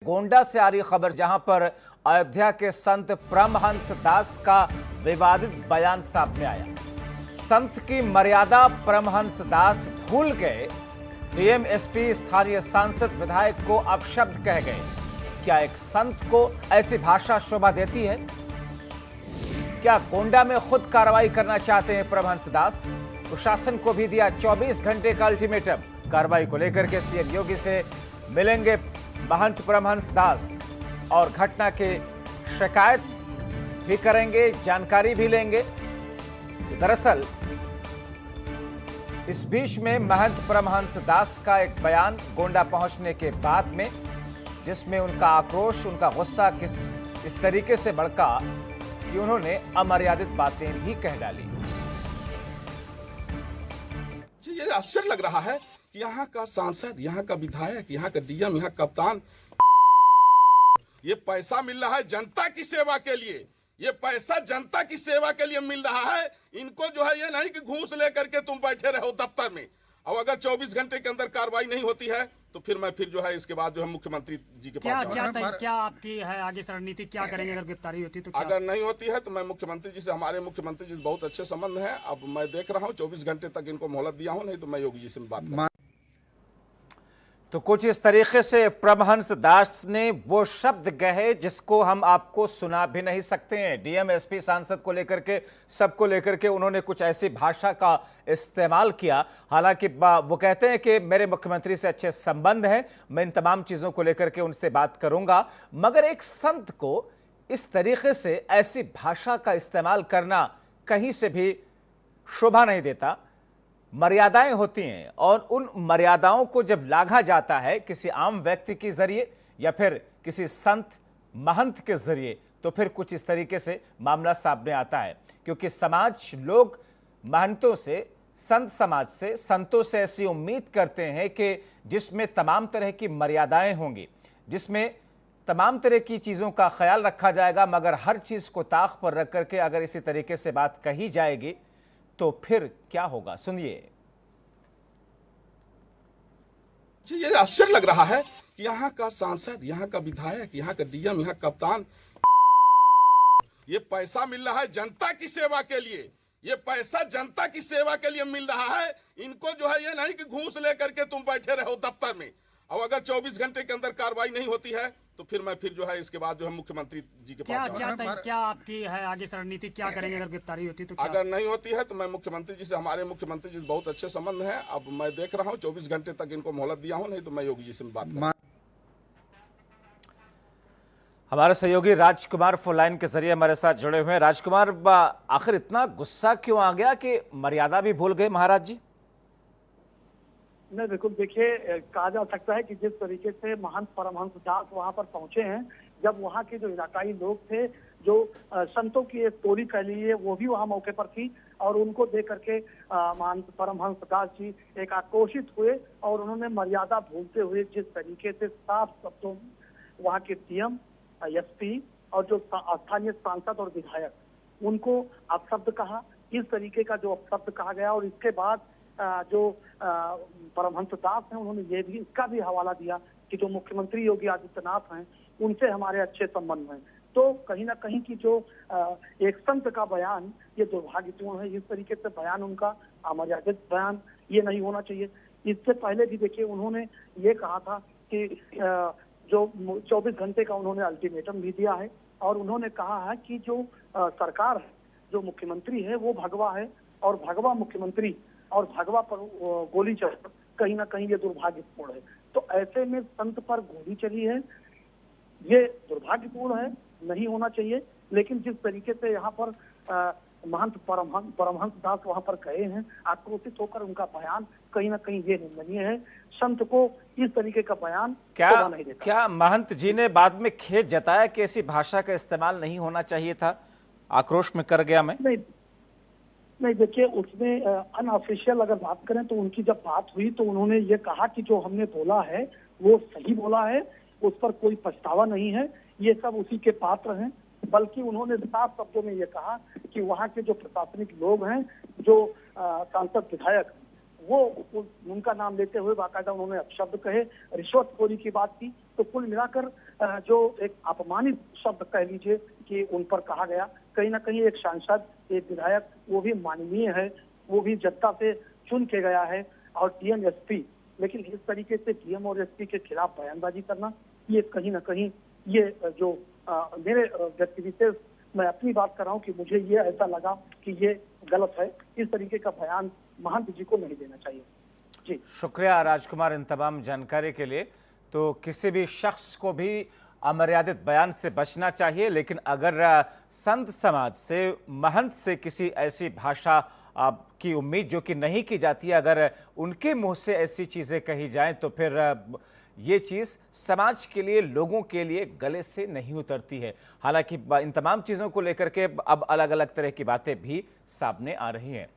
गोंडा से आ रही खबर, जहां पर अयोध्या के संत परमहंस दास का विवादित बयान सामने आया। संत की मर्यादा परमहंस दास भूल गए। डीएम एसपी स्थानीय सांसद विधायक को अपशब्द कह गए। क्या एक संत को ऐसी भाषा शोभा देती है? क्या गोंडा में खुद कार्रवाई करना चाहते हैं परमहंस दास? प्रशासन को भी दिया 24 घंटे का अल्टीमेटम। कार्रवाई को लेकर के सीएम योगी से मिलेंगे महंत परमहंस दास और घटना की शिकायत भी करेंगे, जानकारी भी लेंगे। दरअसल इस बीच में महंत परमहंस दास का एक बयान गोंडा पहुंचने के बाद में, जिसमें उनका आक्रोश, उनका गुस्सा इस तरीके से भड़का कि उन्होंने अमर्यादित बातें भी कह डाली। ये आश्चर्य लग रहा है कि यहाँ का सांसद, यहाँ का विधायक, यहाँ का डीएम, यहाँ कप्तान, ये पैसा मिल रहा है जनता की सेवा के लिए। ये पैसा जनता की सेवा के लिए मिल रहा है। इनको जो है ये नहीं कि घूस लेकर के तुम बैठे रहो दफ्तर में, और अगर 24 घंटे के अंदर कार्रवाई नहीं होती है तो फिर मैं जो है इसके बाद जो है मुख्यमंत्री जी के पास क्या आपकी है आगे रणनीति, क्या करेंगे अगर गिरफ्तारी होती तो? अगर नहीं होती है तो मैं मुख्यमंत्री जी से, हमारे मुख्यमंत्री जी से बहुत अच्छे संबंध हैं। अब मैं देख रहा हूँ 24 घंटे तक इनको मोहलत दिया हूँ, नहीं तो मैं योगी जी से बात करूँ। तो कुछ इस तरीके से परमहंस दास ने वो शब्द कहे जिसको हम आपको सुना भी नहीं सकते हैं। डीएम एसपी सांसद को लेकर के, सबको लेकर के उन्होंने कुछ ऐसी भाषा का इस्तेमाल किया। हालांकि वो कहते हैं कि मेरे मुख्यमंत्री से अच्छे संबंध हैं, मैं इन तमाम चीज़ों को लेकर के उनसे बात करूंगा, मगर एक संत को इस तरीके से ऐसी भाषा का इस्तेमाल करना कहीं से भी शोभा नहीं देता। मर्यादाएं होती हैं और उन मर्यादाओं को जब लांघा जाता है किसी आम व्यक्ति के जरिए या फिर किसी संत महंत के जरिए, तो फिर कुछ इस तरीके से मामला सामने आता है। क्योंकि समाज, लोग महंतों से, संत समाज से, संतों से ऐसी उम्मीद करते हैं कि जिसमें तमाम तरह की मर्यादाएं होंगी, जिसमें तमाम तरह की चीज़ों का ख्याल रखा जाएगा, मगर हर चीज़ को ताक पर रख करके अगर इसी तरीके से बात कही जाएगी तो फिर क्या होगा, सुनिए। ये आश्चर्य लग रहा है कि यहाँ का सांसद, यहाँ का विधायक, यहाँ का डीएम, यहाँ कप्तान, ये पैसा मिल रहा है जनता की सेवा के लिए। ये पैसा जनता की सेवा के लिए मिल रहा है। इनको जो है ये नहीं कि घूस लेकर के तुम बैठे रहो दफ्तर में, और अगर 24 घंटे के अंदर कार्रवाई नहीं होती है तो फिर मैं जो है इसके बाद जो है मुख्यमंत्री जी के पास क्या आपकी है आगे रणनीति, क्या करेंगे अगर गिरफ्तारी होती तो? अगर नहीं होती है तो मैं मुख्यमंत्री जी से, हमारे मुख्यमंत्री जी से बहुत अच्छे संबंध हैं। अब मैं देख रहा हूँ 24 घंटे तक इनको मोहलत दिया हूँ, नहीं तो मैं योगी जी से बात करूँ। हमारे सहयोगी राजकुमार फोन लाइन के जरिए हमारे साथ जुड़े हुए हैं। राजकुमार, आखिर इतना गुस्सा क्यों आ गया कि मर्यादा भी भूल गए महाराज जी? नहीं, बिल्कुल देखिए, कहा जा सकता है कि जिस तरीके से महंत परमहंस दास वहां पर पहुंचे हैं, जब वहां के जो इलाकाई लोग थे, जो संतों की एक टोली कह लीजिए, वो भी वहां मौके पर थी, और उनको देख करके महंत परमहंस दास जी एक आक्रोशित हुए और उन्होंने मर्यादा भूलते हुए जिस तरीके से साफ शब्दों वहां के सीएम, एसपी और जो स्थानीय सांसद और विधायक, उनको अपशब्द कहा। इस तरीके का जो अपशब्द कहा गया, और इसके बाद जो परमहंस दास हैं, उन्होंने ये भी, इसका भी हवाला दिया कि जो मुख्यमंत्री योगी आदित्यनाथ हैं उनसे हमारे अच्छे संबंध हैं। तो कहीं ना कहीं की जो एक संत का बयान, ये दुर्भाग्यपूर्ण है। इस तरीके से बयान उनका अमर्यादित बयान ये नहीं होना चाहिए। इससे पहले भी देखिए, उन्होंने ये कहा था कि जो 24 घंटे का उन्होंने अल्टीमेटम भी दिया है, और उन्होंने कहा है कि जो सरकार है, जो मुख्यमंत्री है वो भगवा है, और भगवा मुख्यमंत्री और भगवा पर गोली चल, कहीं ना कहीं ये दुर्भाग्यपूर्ण है। तो ऐसे में संत पर गोली चली है, ये दुर्भाग्यपूर्ण है, नहीं होना चाहिए। लेकिन जिस तरीके से यहाँ पर महंत परमहंस दास वहां पर गए हैं, आक्रोशित होकर, उनका बयान कहीं ना कहीं ये निंदनीय है। संत को इस तरीके का बयान नहीं देता। क्या महंत जी ने बाद में खेद जताया कि ऐसी भाषा का इस्तेमाल नहीं होना चाहिए था, आक्रोश में कर गया मैं? नहीं, देखिए, उसमें अनऑफिशियल अगर बात करें तो उनकी जब बात हुई तो उन्होंने ये कहा कि जो हमने बोला है वो सही बोला है, उस पर कोई पछतावा नहीं है, ये सब उसी के पात्र हैं। बल्कि उन्होंने साफ शब्दों में ये कहा कि वहाँ के जो प्रशासनिक लोग हैं, जो सांसद विधायक, वो उनका नाम लेते हुए बाकायदा उन्होंने अपशब्द कहे, रिश्वतखोरी की बात की। तो कुल मिलाकर जो एक अपमानित शब्द कह लीजिए कि उन पर कहा गया, कहीं ना कहीं एक सांसद, एक विधायक, वो भी माननीय है, वो भी जनता से चुन के गया है, और डीएम एसपी, लेकिन इस तरीके से डीएम और एसपी के खिलाफ बयानबाजी करना, ये कहीं ना कहीं ये जो मेरे व्यक्ति विशेष, मैं अपनी बात कर रहा हूँ कि मुझे ये ऐसा लगा कि ये गलत है। इस तरीके का बयान महंत जी को नहीं देना चाहिए। जी शुक्रिया राजकुमार इन तमाम जानकारी के लिए। तो किसी भी शख्स को भी अमर्यादित बयान से बचना चाहिए, लेकिन अगर संत समाज से, महंत से किसी ऐसी भाषा की उम्मीद जो कि नहीं की जाती है, अगर उनके मुंह से ऐसी चीज़ें कही जाएं तो फिर ये चीज़ समाज के लिए, लोगों के लिए गले से नहीं उतरती है। हालांकि इन तमाम चीज़ों को लेकर के अब अलग अलग तरह की बातें भी सामने आ रही हैं।